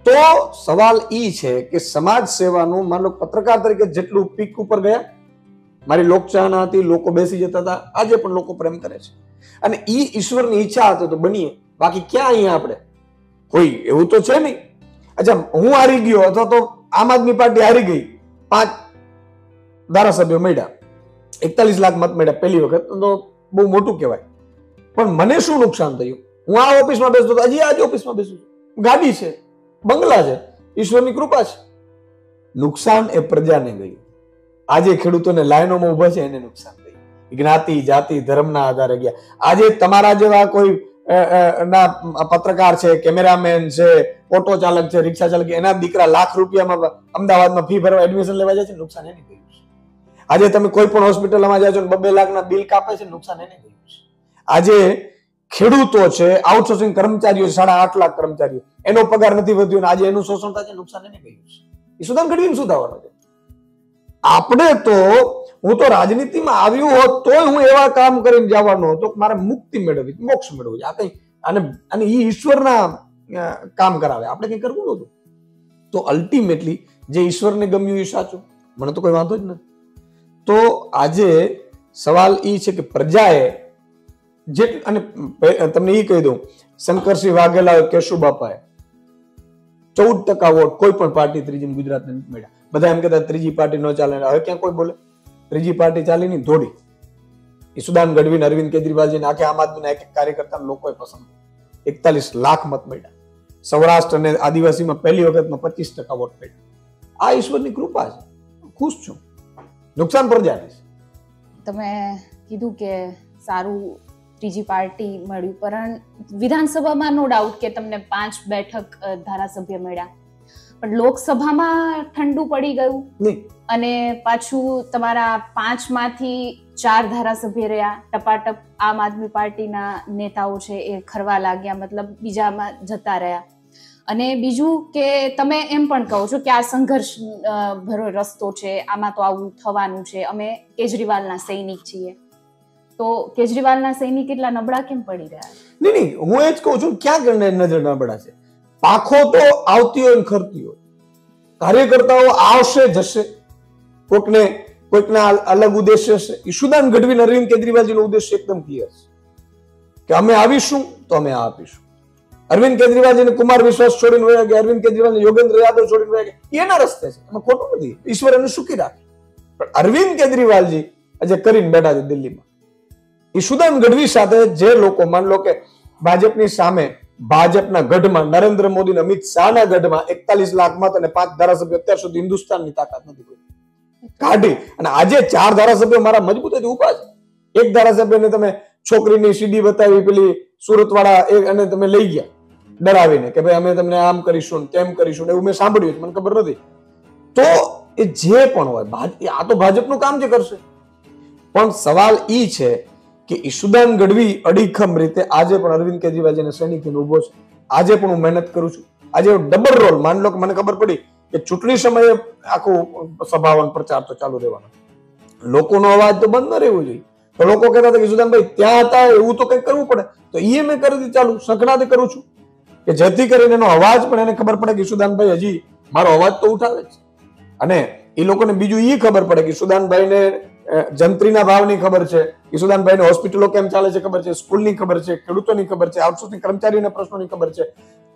S2: તો સવાલ ઈ છે કે સમાજ સેવાનું માન લો પત્રકાર તરીકે જેટલું પીક ઉપર ગયા, મારી લોકચાહના હતી, લોકો બેસી જતા હતા, આજે પણ લોકો પ્રેમ કરે છે અને ઈ ઈશ્વરની ઈચ્છા હતી તો બનીએ. બાકી ક્યાં અહીંયા આપણે કોઈ એવું તો છે નહીં. અચ્છા હું હારી ગયો અથવા તો આમ આદમી પાર્ટી હારી ગઈ, 5 ધારાસભ્યો મળ્યા, 41 લાખ મત મળ્યા પહેલી વખત, તો બહુ મોટું કહેવાય. પણ મને શું નુકસાન થયું? હું આ ઓફિસમાં બેસતો હતો, હજી આજ ઓફિસમાં બેસું છું, ગાડી છે, બંગલા છે, ઈશ્વરની કૃપા છે. નુકસાન એ પ્રજાને ગયું. આજે ખેડૂતોને લાઈનોમાં ઉભા છે એને નુકસાન થયું. જ્ઞાતિ જાતિ ધર્મના આધારે ગયા. આજે તમારા જેવા કોઈ પત્રકાર છે, કેમેરામેન છે, ઓટો ચાલક છે, રિક્ષા ચાલક, એના દીકરા લાખ રૂપિયામાં અમદાવાદમાં ફી ભરવા એડમિશન લેવા જાય છે, નુકસાન એને ગયું છે. આજે તમે કોઈ પણ હોસ્પિટલમાં જાઓ છો 2 લાખના બિલ કાપે છે, નુકસાન એને ગયું છે. આજે ખેડૂતો છે, આઉટસોર્સિંગ કર્મચારીઓ 8.5 લાખ કર્મચારીઓ, એનો પગાર નથી વધ્યો અને આજે એનું શોષણ થાય છે, નુકસાન એને ગયું છે. ઈશુદાન ગઢવીને શું થવાનું છે? આપણે તો હું તો રાજનીતિમાં આવ્યું હોત તોય હું એવા કામ કરીને જવાનો હતો કે મારે મુક્તિ મેળવવી, મોક્ષ મેળવવી. આ કઈ અને એ ઈશ્વરના કામ કરાવે, આપણે કઈ કરવું નહોતું. તો અલ્ટિમેટલી જે ઈશ્વરને ગમ્યું એ સાચું, મને તો કોઈ વાંધો જ નથી. તો આજે સવાલ એ છે કે પ્રજાએ અને તમને એ કહી દઉં, શંકરસિંહ વાઘેલા, કેશુ બાપાએ 14% વોટ કોઈ પણ પાર્ટી ત્રીજી ગુજરાતને મળ્યા. બધા એમ કહેતા ત્રીજી પાર્ટી ન ચાલે, હવે ક્યાં કોઈ બોલે? ત્રીજી પાર્ટી ચાલી નહીં, દોડી. ઈશુદાન ગઢવી, અરવિંદ કેજરીવાલજી આખે આમ આદમીના એક કાર્યકર્તા લોકોએ પસંદ, 41 લાખ મત મળ્યા. સૌરાષ્ટ્ર અને આદિવાસીમાં પહેલી વખતમાં 25% વોટ મળ્યા. આ ઈશ્વરની કૃપા છે, ખુશ છું. નુકસાન પ્રજાને છે.
S1: તમે કીધું કે સારું ત્રીજી પાર્ટી મળ્યું, પરંતુ વિધાનસભામાં નો ડાઉટ કે તમને 5 બેઠક ધારાસભ્ય મળ્યા, પણ લોકસભામાં ઠંડુ પડી ગયું અને પાછું તમારા 5 માંથી 4 ધારાસભ્ય રહ્યા. ટપાટપ આમ આદમી પાર્ટીના નેતાઓ છે એ ખરવા લાગ્યા, મતલબ બીજામાં જતા રહ્યા. અને બીજું કે તમે એમ પણ કહો છો કે આ સંઘર્ષ ભરો રસ્તો છે, આમાં તો આવું થવાનું છે, અમે કેજરીવાલના સૈનિક છીએ. તો કેજરીવાલના સૈનિક એટલા નબળા કેમ પડી રહ્યા?
S2: નહીં, હું એ જ કહું છું, ક્યાં નજર નબળા છે? પાંખો તો આવતી હોય ને ખરતી હોય. કાર્યકર્તાઓ આવશે જશે, કોકને કોઈકના અલગ ઉદ્દેશ્ય છે. ઈશુદાન ગઢવી અરવિંદ કેજરીવાલજીનો ઉદ્દેશ્ય એકદમ ક્લિયર છે કે અમે આવીશું તો અમે આ આપીશું. અરવિંદ કેજરીવાલજીને કુમાર વિશ્વાસ છોડીને વયા ગયા, અરવિંદ કેજરીવાલને યોગેન્દ્ર યાદવ છોડીને વયા ગયા, એના રસ્તે છે, એમાં ખોટું નથી. ઈશ્વર એને સુખી રાખે. પણ અરવિંદ કેજરીવાલજી આજે કરીને બેઠા છે દિલ્હીમાં. ઈશુદાન ગઢવી સાથે જે લોકો, માન લો કે ભાજપની સામે ભાજપના ગઢમાં નરેન્દ્ર મોદી અને અમિત શાહના ગઢમાં 41 લાખ મત અને 5 ધારાસભ્યો, અત્યાર સુધી હિન્દુસ્તાનની તાકાત નથી કોઈ કાઢી. અને આજે 4 ધારાસભ્યો મારા મજબૂતાઈથી ઉભા છે. એક ધારાસભ્યને તમે છોકરીની સીડી બતાવી, પેલી સુરત વાળા, અને તમે લઈ ગયા ડરાવીને કે ભાઈ અમે તમને આમ કરીશું તેમ કરીશું, એવું મેં સાંભળ્યું છે, મને ખબર નથી. તો એ જે પણ હોય, આ તો ભાજપનું કામ જે કરશે. પણ સવાલ ઈ છે કે ઈશુદાન ગઢવી અડીખમ રીતે આજે પણ અરવિંદ કેજરીવાલજીને સૈનિકીને ઉભો છે. આજે પણ હું મહેનત કરું છું. આજે ડબલ રોલ, માન લો કે મને ખબર પડી કે ચૂંટણી સમયે આખું સભાવન પ્રચાર તો ચાલુ રહેવાનો, લોકોનો અવાજ તો બંધ ન રહેવો જોઈએ. તો લોકો કહેતા હતા કે ઈશુદાનભાઈ ત્યાં હતા, એવું તો કંઈક કરવું પડે. તો એ મેં કરી દીધું ચાલુ, સંકળાતે કરું છું કે જેથી કરીને એનો અવાજ પણ એને ખબર પડે કે ઈશુદાનભાઈ હજી મારો અવાજ તો ઉઠાવે છે. અને એ લોકોને બીજું એ ખબર પડે કે ઈશુદાનભાઈને જંત્રીના ભાવની ખબર છે, ઈશુદાનભાઈને હોસ્પિટલો કેમ ચાલે છે ખબર છે, સ્કૂલની ખબર છે, ખેડૂતોની ખબર છે, આઉટસોર્સિંગ કર્મચારીઓના પ્રશ્નોની ખબર છે.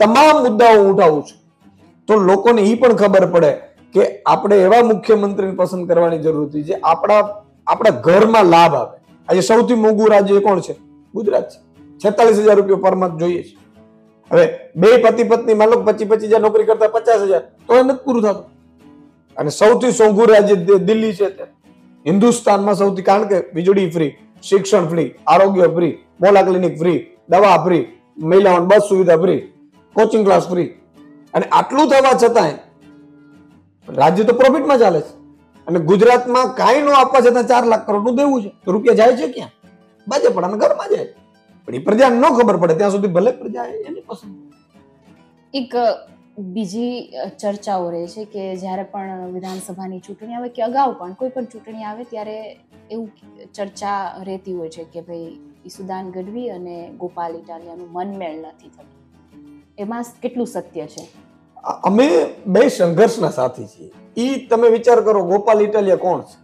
S2: તમામ મુદ્દાઓ હું ઉઠાવું છું. તો લોકોને એ પણ ખબર પડે કે આપણે એવા મુખ્યમંત્રીને પસંદ કરવાની જરૂર હતી જે આપણા ઘરમાં લાભ આપે. આજે સૌથી મોંઘું રાજ્ય કોણ છે? ગુજરાત છે. 46,000 રૂપિયા પર મંથ જોઈએ છે. હવે બે પતિ પત્ની માનો 25,000 નોકરી કરતા 50,000 તો એ નથી પૂરું થતું. અને સૌથી મોંઘું રાજ્ય દિલ્હી છે અત્યારે હિન્દુસ્તાનમાં સૌથી, કારણ કે વીજળી ફ્રી, શિક્ષણ ફ્રી, આરોગ્ય ફ્રી, મોલા ક્લિનિક ફ્રી, દવા ફ્રી, મહિલાઓને બસ સુવિધા ફ્રી, કોચિંગ ક્લાસ ફ્રી. અને આટલું થવા છતાંય રાજ્ય તો પ્રોફિટમાં ચાલે છે. અને ગુજરાતમાં કાંઈ ન આપવા છતાં 4 લાખ કરોડનું દેવું છે. તો રૂપિયા જાય છે ક્યાં? ભાજપના ઘરમાં જાય. પણ એ પ્રજાને ન ખબર પડે ત્યાં સુધી ભલે પ્રજા એની પસંદ.
S1: એક બીજી ચર્ચાઓ રહે છે કે જ્યારે પણ વિધાનસભાની ચૂંટણી આવે કે અગાઉ પણ કોઈ પણ ચૂંટણી આવે ત્યારે એવું ચર્ચા રહેતી હોય છે કે ભાઈ ઈશુદાન ગઢવી અને ગોપાલ ઇટાલિયાનું મનમેળ નથી થતું. એમાં કેટલું સત્ય છે?
S2: અમે બે સંઘર્ષના સાથી છીએ. ઈ તમે વિચાર કરો, ગોપાલ ઇટાલિયા કોણ છે?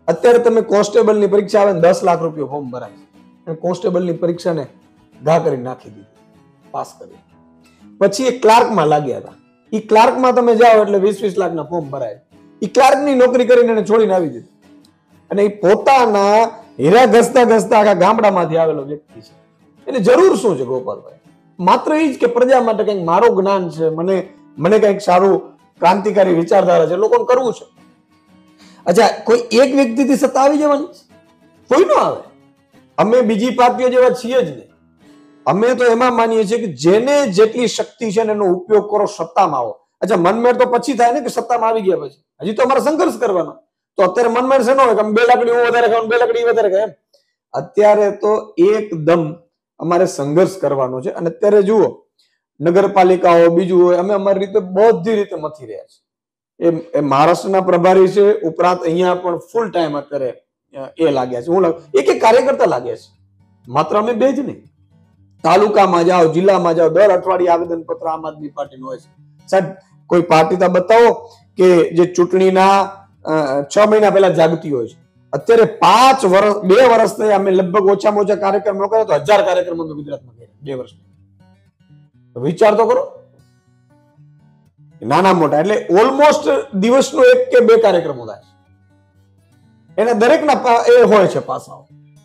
S2: અત્યારે તમે કોન્સ્ટેબલની પરીક્ષા આવે ને 10 લાખ રૂપિયા ફોર્મ ભરાય છે. કોન્સ્ટેબલની પરીક્ષાને ઘા કરી નાખી દીધી, પાસ કરી. પછી એ ક્લાર્કમાં લાગ્યા હતા. એ ક્લાર્કમાં તમે જાઓ એટલે 20-20 લાખના ફોર્મ ભરાય. એ ક્લાર્કની નોકરી કરીને એને છોડીને આવી દીધી. અને એ પોતાના હીરા ઘસતા ઘસતા આખા ગામડામાંથી આવેલો વ્યક્તિ છે. એટલે જરૂર શું છે ગોપાલભાઈ? માત્ર એ જ કે પ્રજા માટે કંઈક મારો જ્ઞાન છે, મને કંઈક સારું ક્રાંતિકારી વિચારધારા છે, લોકોને કરવું છે. અચ્છા, કોઈ એક વ્યક્તિથી સત્તા આવી જવાની કોઈ ન આવે. અમે બીજી પાર્ટીઓ જેવા છીએ જ નહીં. અમે તો એમાં માનીએ છીએ કે જેને જેટલી શક્તિ છે એનો ઉપયોગ કરો, સત્તામાં આવો. અચ્છા, મનમેળ તો પછી થાય ને કે સત્તામાં આવી ગયા પછી. હજી તો અમારે સંઘર્ષ કરવાનો. તો અત્યારે મનમેળ છે ન હોય કે 2 લાકડી હું વધારે ખાઉં, 2 લાકડી વધારે ખાય. અત્યારે તો એકદમ અમારે સંઘર્ષ કરવાનો છે. અને અત્યારે જુઓ, નગરપાલિકાઓ બીજું હોય, અમે અમારી રીતે બધી રીતે મથી રહ્યા છીએ. એ મહારાષ્ટ્રના પ્રભારી છે, ઉપરાંત અહીંયા પણ ફૂલ ટાઈમ અત્યારે એ લાગ્યા છે. હું એક કાર્યકર્તા લાગ્યા છે. માત્ર અમે બે જ નહીં, તાલુકામાં જાઓ, જિલ્લામાં જાઓ, દર અઠવાડિયે આવેદન પત્ર આમ આદમી પાર્ટીનું હોય છે. સાહેબ, કોઈ પાર્ટી તો બતાવો કે જે ચૂંટણીના 6 મહિના પહેલા જાગતી હોય છે. અત્યારે 2 વર્ષ થયા અમે લગભગ ઓછામાં ઓછા કાર્યક્રમ કર્યા તો 1000 કાર્યક્રમો અમે ગુજરાતમાં કર્યા 2 વર્ષમાં. વિચાર તો કરો, નાના મોટા એટલે ઓલમોસ્ટ દિવસનો 1 કે 2 કાર્યક્રમો થાય છે. એના દરેકના એ હોય છે પાસાઓ.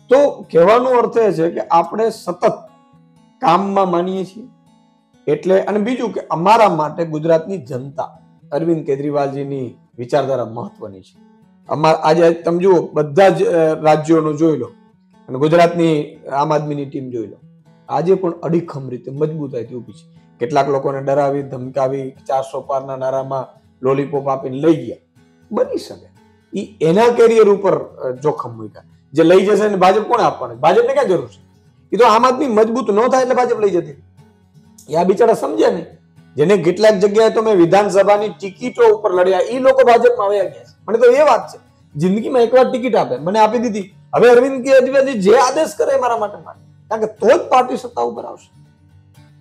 S2: તો કહેવાનો અર્થ એ છે કે આપણે સતત કામમાં માનીએ છીએ. એટલે અને બીજું કે અમારા માટે ગુજરાતની જનતા અરવિંદ કેજરીવાલજીની વિચારધારા મહત્વની છે. આજે તમે જુઓ, બધા જ રાજ્યોનું જોઈ લો અને ગુજરાતની આમ આદમીની ટીમ જોઈ લો, આજે પણ અડીખમ રીતે મજબૂતાઈથી ઊભી છે. કેટલાક લોકોને ડરાવી, ધમકાવી, 400 પારના નારામાં લોલીપોપ આપીને લઈ ગયા. બની શકે એના કેરિયર ઉપર જોખમ મૂક્યા. જે લઈ જશે ને ભાજપ કોને આપવાનું? ભાજપને ક્યાં જરૂર છે? એ તો આમ આદમી મજબૂત ન થાય એટલે ભાજપ લઈ જતી. એ આ બિચારા સમજ્યા નહીં. જેને કેટલાક જગ્યાએ તો મેં વિધાનસભાની ટિકિટો ઉપર લડ્યા, એ લોકો ભાજપમાં આવ્યા ગયા છે. મને તો એ વાત છે, જિંદગીમાં એકવાર ટિકિટ આપે, મને આપી દીધી, હવે અરવિંદ કેજરીવાલજી જે આદેશ કરે મારા માટે માને, કારણ કે તો જ પાર્ટી સત્તા ઉપર આવશે.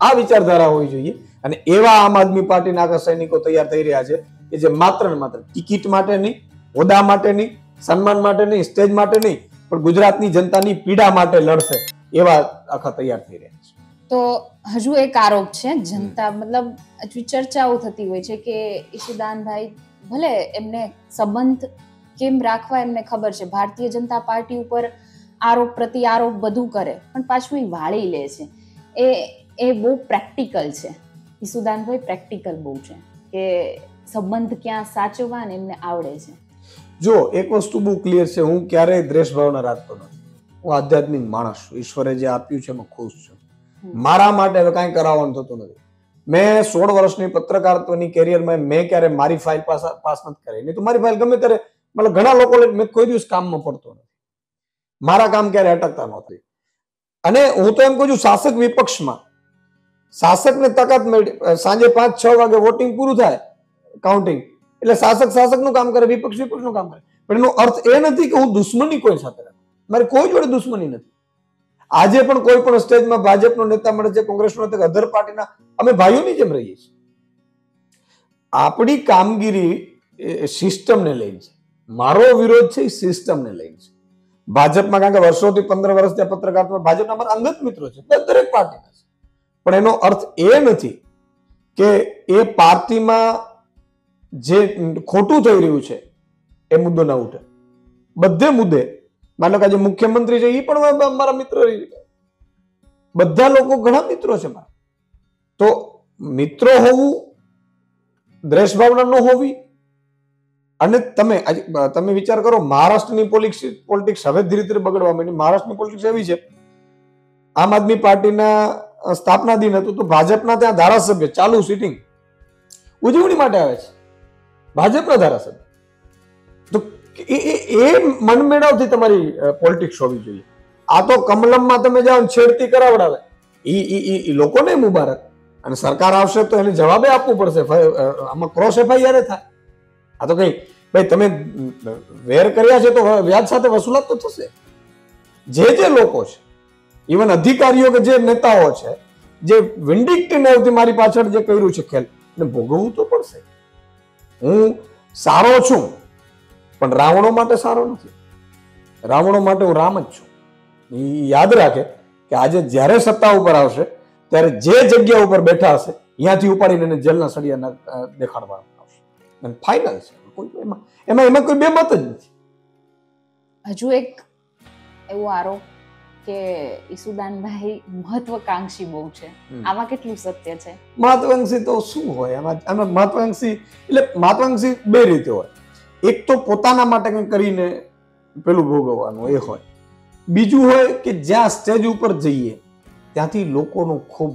S2: આ વિચારધારા હોવી જોઈએ. અને એવા આમ આદમી પાર્ટીના આખા સૈનિકો તૈયાર થઈ રહ્યા છે કે જે માત્ર ને માત્ર ટિકિટ માટે નહીં, હોદ્દા માટે નહીં, સન્માન માટે નહીં, સ્ટેજ માટે નહીં, પણ ગુજરાતની જનતાની પીડા માટે લડશે એવા આખા તૈયાર થઈ રહ્યા છે.
S1: તો હજુ એક આરોપ છે, જનતા મતલબ હજુ ચર્ચાઓ થતી હોય છે કે ઈશુદાનભાઈ ભલે એમને સંબંધ કેમ રાખવા એમને ખબર છે, ભારતીય જનતા પાર્ટી ઉપર આરોપ પ્રતિ આરોપ બધું કરે, પણ પાછું એ વાળી લે છે. એ બહુ પ્રેક્ટિકલ છે. ઈશુદાનભાઈ પ્રેક્ટિકલ બહુ છે કે સંબંધ ક્યાં સાચવવા ને એમને આવડે છે.
S2: જો એક વસ્તુ બહુ ક્લિયર છે, હું ક્યારેય દ્વેષ ભાવના રાખતો નથી. હું આધ્યાત્મિક માણસ છું, ઈશ્વરે જે આપ્યું છે એમાં ખુશ છું. મારા માટે હવે કાંઈ કરાવવાનું થતું નથી. મેં 16 વર્ષની પત્રકારત્વની કેરિયરમાં મેં ક્યારે મારી ફાઇલ પાસ નથી કરી. નહીં તો મારી ફાઇલ ગમે ત્યારે મતલબ ઘણા લોકો મેં કોઈ દિવસ કામમાં પડતો નથી. મારા કામ ક્યારે અટકતા નહોતી. અને હું તો એમ કહું છું, શાસક વિપક્ષમાં શાસકને તાકાત મળી, સાંજે 5-6 વાગે વોટિંગ પૂરું થાય કાઉન્ટિંગ, એટલે શાસકનું કામ કરે, વિપક્ષનું કામ કરે. પણ એનો અર્થ એ નથી કે હું દુશ્મની કોઈ સાથે રાખું. મારી કોઈ જોડે દુશ્મની નથી. આજે પણ કોઈ પણ સ્ટેજમાં ભાજપનો નેતા મળે છે, કોંગ્રેસનો નેતા, અધર પાર્ટીના, અમે ભાઈઓની જેમ રહીએ છીએ. આપણી કામગીરી સિસ્ટમને લઈને છે. મારો વિરોધ છે એ સિસ્ટમને લઈને છે. ભાજપમાં કારણ કે વર્ષોથી 15 વર્ષ ત્યાં પત્રકારમાં ભાજપના અમારા અંગત મિત્રો છે, દરેક પાર્ટીના છે. પણ એનો અર્થ એ નથી કે એ પાર્ટીમાં જે ખોટું થઈ રહ્યું છે એ મુદ્દો ના ઉઠે. બધે મુદ્દે માનો કે આજે મુખ્યમંત્રી છે એ પણ મારા મિત્ર, બધા લોકો ઘણા મિત્રો છે મારા. તો મિત્રો હોવું, દ્વેષ ભાવના ન હોવી. અને તમે વિચાર કરો, મહારાષ્ટ્રની પોલિટિક્સ હવે ધીરે ધીરે બગડવા માંડી. મહારાષ્ટ્રની પોલિટિક્સ એવી છે, આમ આદમી પાર્ટીના સ્થાપના દિન હતું તો ભાજપના ત્યાં ધારાસભ્ય ચાલુ સિટિંગ ઉજવણી માટે આવે છે, ભાજપના ધારાસભ્ય. તો એ મનમેળાવથી તમારી પોલિટિક્સ હોવી જોઈએ. આ તો કમલમમાં તમે જાઓ ને છેડતી કરાવડાવે, એ લોકોને મુબારક. અને સરકાર આવશે તો એને જવાબે આપવું પડશે. આમાં ક્રોસ એફઆઈઆર થાય. આ તો કઈ ભાઈ તમે વેર કર્યા છે તો વ્યાજ સાથે વસૂલાત તો થશે. જે લોકો છે, ઇવન અધિકારીઓ કે જે નેતાઓ છે, જે વિન્ડિક્ટિવ મારી પાછળ જે કર્યું છે ખેલ, એને ભોગવવું તો પડશે. હું સારો છું પણ રાવણો માટે સારો નથી. રાવણો માટે હું રામ જ છું. યાદ રાખે કે આજે જ્યારે સત્તા ઉપર આવશે ત્યારે જે જગ્યા ઉપર બેઠા હશે ત્યાંથી ઉપાડીને એને જેલના સળિયા દેખાડવામાં આવશે. અને ફાઇનલ છે, એમાં કોઈ બે મત જ નથી.
S1: હજુ એક એવો આરોપ કે ઈશુદાનભાઈ મહત્વકાંક્ષી બહુ છે, આમાં કેટલું સત્ય છે?
S2: મહત્વાકાંક્ષી તો શું હોય આમાં મહત્વાકાંક્ષી એટલે મહત્વાકાંક્ષી બે રીતે હોય. એક તો પોતાના માટે કંઈક કરીને પેલું ભોગવવાનું એ હોય. બીજું હોય કે જ્યાં સ્ટેજ ઉપર જઈએ ત્યાંથી લોકોનું ખૂબ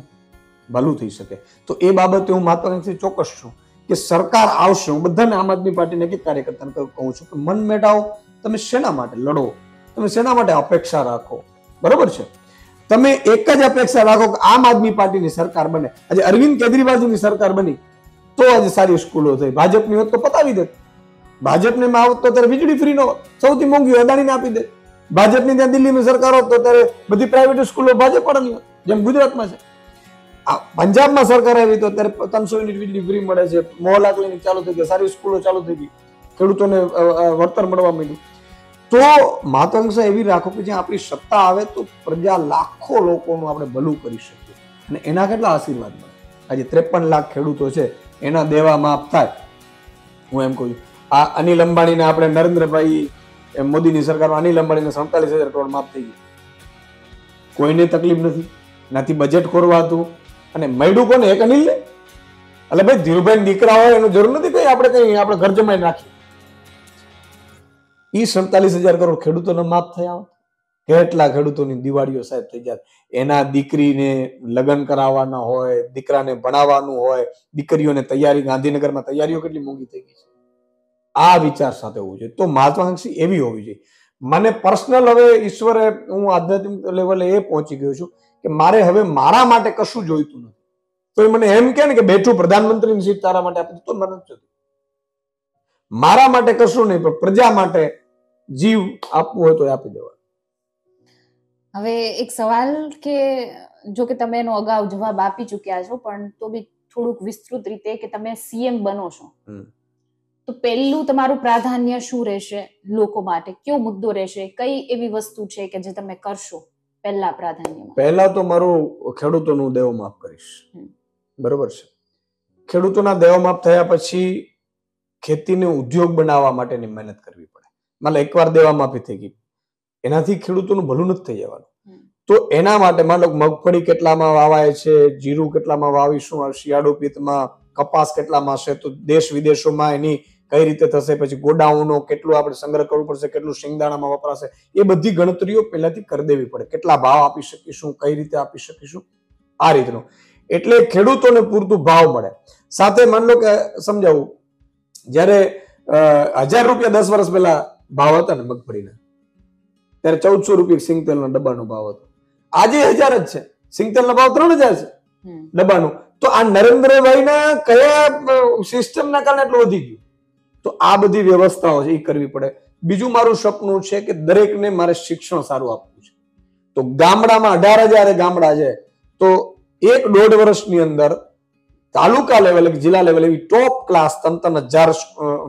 S2: ભલું થઈ શકે. તો એ બાબતે હું મહત્વાકાંક્ષી ચોક્કસ છું કે સરકાર આવશે. હું બધાને આમ આદમી પાર્ટીને એક કાર્યકર્તાને કહું છું કે મન મેટાવો. તમે શેના માટે લડો? તમે શેના માટે અપેક્ષા રાખો? બરોબર છે, તમે એક જ અપેક્ષા રાખો કે આમ આદમી પાર્ટીની સરકાર બને. આજે અરવિંદ કેજરીવાલની સરકાર બની તો આજે સારી સ્કૂલો થઈ. ભાજપની હોત તો પતાવી દે. ભાજપને આવત તો ત્યારે વીજળી ફ્રી નો સૌથી મોંઘી અદાણીને આપી દે. ભાજપની ત્યાં દિલ્હીની સરકાર હોત તો ત્યારે બધી પ્રાઇવેટ સ્કૂલો ભાજપ વાળાની હોત, જેમ ગુજરાતમાં છે. પંજાબમાં સરકાર આવી તો ત્યારે 300 યુનિટ વીજળી ફ્રી મળે છે. મોહલ્લા ક્લિનિક ચાલુ થઈ ગયા, સારી સ્કૂલો ચાલુ થઈ ગઈ, ખેડૂતોને વળતર મળવા માંડ્યું. તો મહત્વાકાંક્ષા એવી રાખો કે જ્યાં આપણી સત્તા આવે તો પ્રજા લાખો લોકોનું આપણે ભલું કરી શકીએ. અને એના કેટલા આશીર્વાદ મળે. આજે 53 લાખ ખેડૂતો છે, એના દેવા માફ થાય. હું એમ કહું છું આ અનિલ અંબાણીને આપણે નરેન્દ્રભાઈ મોદીની સરકારમાં અનિલ અંબાણીને 47,000 કરોડ માફ થઈ ગયું. કોઈને તકલીફ નથી, નાથી બજેટ ખોરવાતું. અને મળ્યું કોને? એક અનિલને. એટલે ભાઈ ધીરુભાઈ દીકરા હોય એનું જરૂર નથી કઈ આપણે ઘર જમાઈને રાખીએ. ઈ 47,000 કરોડ ખેડૂતોને માફ થયા હોત. કેટલા ખેડૂતોની દિવાળીઓ સાહેબ થઈ જાય. એના દીકરીને લગ્ન કરાવવાના હોય, દીકરાને ભણાવવાનું હોય, દીકરીઓને તૈયારી, ગાંધીનગરમાં તૈયારીઓ કેટલી મોંઘી થઈ ગઈ છે. આ વિચાર સાથે હોવું જોઈએ. તો મહત્વાકાંક્ષી એવી હોવી જોઈએ. મને પર્સનલ હવે ઈશ્વરે, હું આધ્યાત્મિક લેવલે એ પહોંચી ગયો છું કે મારે હવે મારા માટે કશું જોઈતું નથી. તો એ મને એમ કે ને કે બેઠું પ્રધાનમંત્રીની સીટ તારા માટે આપી તો મને નથી જોતું. મારા માટે કશું નહીં, પણ પ્રજા માટે જીવ આપવું હોય તો આપી દેવા.
S1: હવે એક સવાલ કે જો કે તમે એનો અગાઉ જવાબ આપી ચુક્યા છો, પણ તો બી થોડુંક વિસ્તૃત રીતે કે તમે સીએમ બનો છો તો પહેલું તમારું પ્રાધાન્ય શું રહેશે લોકો માટે? કયો મુદ્દો રહેશે? કઈ એવી વસ્તુ છે કે જે તમે કરશો પહેલા પ્રાધાન્યમાં?
S2: પહેલા તો મારું ખેડૂતોનું દેવ માફ કરીશ. બરોબર છે. ખેડૂતોના દેવ માફ થયા પછી ખેતીને ઉદ્યોગ બનાવવા માટેની મહેનત કરવી પડે. માનો એકવાર દેવા માફી થઈ ગઈ, એનાથી ખેડૂતોનું ભલું નથી થઈ જવાનું. તો એના માટે માનો મગફળી કેટલામાં વાવાય છે, જીરું કેટલામાં વાવીશું, શિયાળુ પિત્તમાં કપાસ કેટલામાં છે, તો દેશ વિદેશોમાં એની કઈ રીતે થશે, પછી ગોડાઉનો કેટલું આપણે સંગ્રહ કરવું પડશે, કેટલું શિંગદાણામાં વપરાશે, એ બધી ગણતરીઓ પહેલાથી કરી દેવી પડે. કેટલા ભાવ આપી શકીશું, કઈ રીતે આપી શકીશું, આ રીતનું. એટલે ખેડૂતોને પૂરતું ભાવ મળે. સાથે માન લો કે સમજાવું, જયારે 1000 રૂપિયા 10 વર્ષ પહેલા ભાવ હતા ને મગફળીના, ત્યારે 1400 રૂપિયા સિંગતેલના ડબ્બાનો ભાવ હતો. આજે 1000 જ છે. સિંગતેલનો ભાવ 3000 છે ડબ્બાનો. તો આ નરેન્દ્રભાઈના કયા સિસ્ટમના કારણે એટલું વધી ગયું? તો આ બધી વ્યવસ્થાઓ છે એ કરવી પડે. બીજું મારું સપનું છે કે દરેકને મારે શિક્ષણ સારું આપવું છે. તો ગામડામાં 18,000 ગામડા છે, તો 1-1.5 વર્ષની અંદર તાલુકા લેવલે, જિલ્લા લેવલે એવી ટોપ ક્લાસ 3-3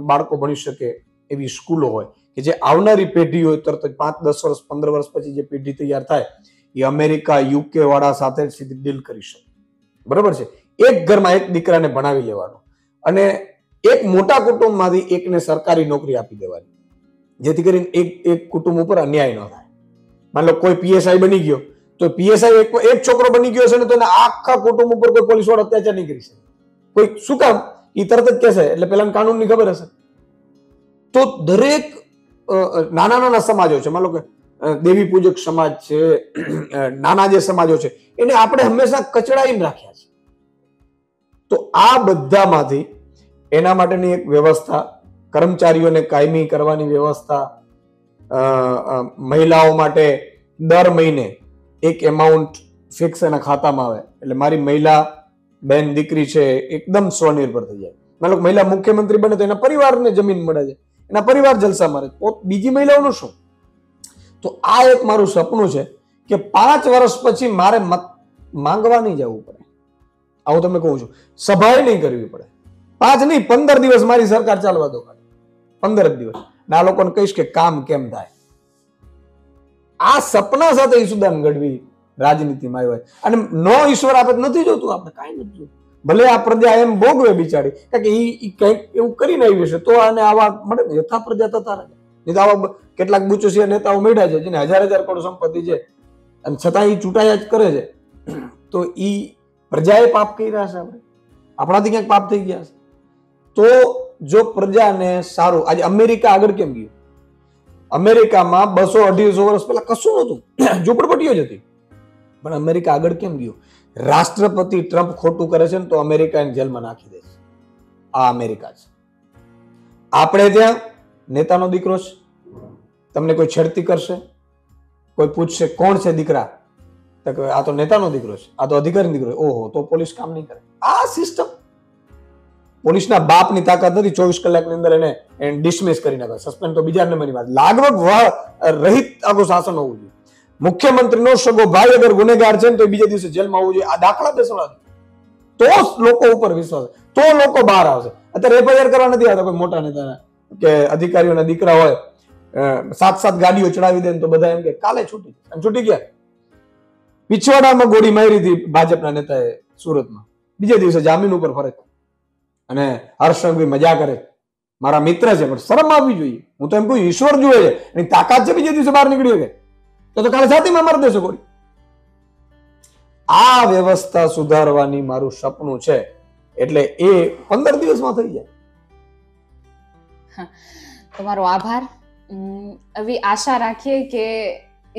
S2: બાળકો ભણી શકે એવી સ્કૂલો હોય કે જે આવનારી પેઢી હોય, તરત જ 5-10 વર્ષ 15 વર્ષ પછી જે પેઢી તૈયાર થાય એ અમેરિકા UK વાળા સાથે સીધી ડીલ કરી શકે. બરોબર છે. એક ઘરમાં એક દીકરાને ભણાવી લેવાનો અને એક મોટા કુટુંબમાંથી એકને સરકારી નોકરી આપી દેવાની, જેથી કરીને એક કુટુંબ ઉપર અન્યાય ન થાય. માન લો કોઈ PSI બની ગયો, તો PSI એક છોકરો બની ગયો છે ને, તો એના આખા કુટુંબ ઉપર કોઈ પોલીસ વાળો અત્યાચાર નહીં કરી શકે. કોઈ શું કામ? એ તરત જ કહેશે, એટલે પેલા કાનૂનની ખબર હશે. તો દરેક નાના નાના સમાજો છે, માન લો કે દેવી પૂજક સમાજ છે, નાના જે સમાજો છે, એને આપણે હંમેશા કચડાઈને રાખ્યા છે. તો આ બધામાંથી એના માટેની એક વ્યવસ્થા, કર્મચારીઓને કાયમી કરવાની વ્યવસ્થા, મહિલાઓ માટે દર મહિને એક એમાઉન્ટ ફિક્સ એના ખાતામાં આવે, એટલે મારી મહિલા બેન દીકરી છે એકદમ સ્વનિર્ભર થઈ જાય. માનો મહિલા મુખ્યમંત્રી બને તો એના પરિવારને જમીન મળે છે, એના પરિવાર જલસા મારે, બીજી મહિલાઓનું શું? તો આ એક મારું સપનું છે કે 5 વર્ષ પછી મારે મત માંગવા નહીં જવું પડે. આવું તમને કહું છું, સભાએ નહીં કરવી પડે. 5 નહીં 15 દિવસ મારી સરકાર ચાલવા દો, 15 દિવસ. આ લોકોને કહીશ કે કામ કેમ થાય. આ સપના સાથે ઈસુદાન ગઢવી રાજનીતિમાં આવ્યા. અને નો ઈશ્વર આપણે નથી જોતું, આપણે કાંઈ નથી જોતું. ભલે આ પ્રજા એમ ભોગવે બિચારી, કારણ કે એ કંઈક એવું કરીને આવી છે તો આને આવા મળે ને, યથા પ્રજા તથા રાજા. નહીં તો આવા કેટલાક બુચુસિયા નેતાઓ મળ્યા છે જેને 1000 કરોડ સંપત્તિ છે અને છતાં એ ચૂંટાયા જ કરે છે. તો એ પ્રજાએ પાપ કર્યા છે, આપણાથી ક્યાંક પાપ થઈ ગયા છે. તો જો પ્રજાને સારું, આજે અમેરિકા આગળ કેમ ગયું? અમેરિકામાં 200-250 વર્ષ પહેલા કશું નહોતું, ઝૂંપડપટ્ટીઓ જ હતી. પણ અમેરિકા આગળ કેમ ગયું? રાષ્ટ્રપતિ ટ્રમ્પ ખોટું કરે છે ને તો અમેરિકાને જેલમાં નાખી દે છે. આ અમેરિકા છે. આપણે ત્યાં નેતાનો દીકરો છે, તમને કોઈ છેડતી કરશે, કોઈ પૂછશે કોણ છે દીકરા, તો આ તો નેતાનો દીકરો છે, આ તો અધિકારી દીકરો, ઓહો, તો પોલીસ કામ નહીં કરે. આ સિસ્ટમ, પોલીસના બાપની તાકાત નથી 24 કલાકની અંદર એને ડિસમિસ કરી નાખે, સસ્પેન્ડ તો બીજા નંબરની વાત. લાગવગ રહિત આખું શાસન હોવું જોઈએ. મુખ્યમંત્રીનો સગો ભાઈ અગર ગુનેગાર છે ને તો બીજા દિવસે જેલમાં આવવું જોઈએ. આ દાખલા બેસવા તો લોકો ઉપર વિશ્વાસ, તો લોકો બહાર આવશે. અત્યારે FIR કરવા નથી આવતા કોઈ મોટા નેતાના કે અધિકારીઓના દીકરા હોય, 7 ગાડીઓ ચડાવી દે તો બધા એમ કે કાલે છૂટી ગયા. પીછવાડામાં ગોળી મારી હતી ભાજપના નેતાએ સુરતમાં, બીજે દિવસે જામીન ઉપર ફરે અને હર્ષભાઈ મજા કરે, મારા મિત્ર છે, પણ શરમ આવવી જોઈએ. હું તો એમ કહું ઈશ્વર જુએ છે, એની તાકાત છે, બીજે દિવસે બહાર નીકળી શકે તો કાલે છાતીમાં મારી દેશો ગોળી. આ વ્યવસ્થા સુધારવાની મારું સપનું છે, એટલે એ 15 દિવસમાં થઈ જાય.
S1: તમારો આભાર. એવી આશા રાખીએ કે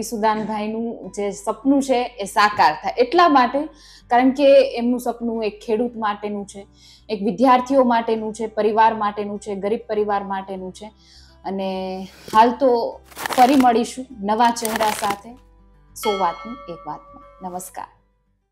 S1: ઈસુદાનભાઈનું જે સપનું છે એ સાકાર થાય. એટલા માટે કારણ કે એમનું સપનું એક ખેડૂત માટેનું છે, એક વિદ્યાર્થીઓ માટેનું છે, પરિવાર માટેનું છે, ગરીબ પરિવાર માટેનું છે. અને હાલ તો ફરી મળીશું નવા ચહેરા સાથે 100 વાતની એક વાતમાં. નમસ્કાર.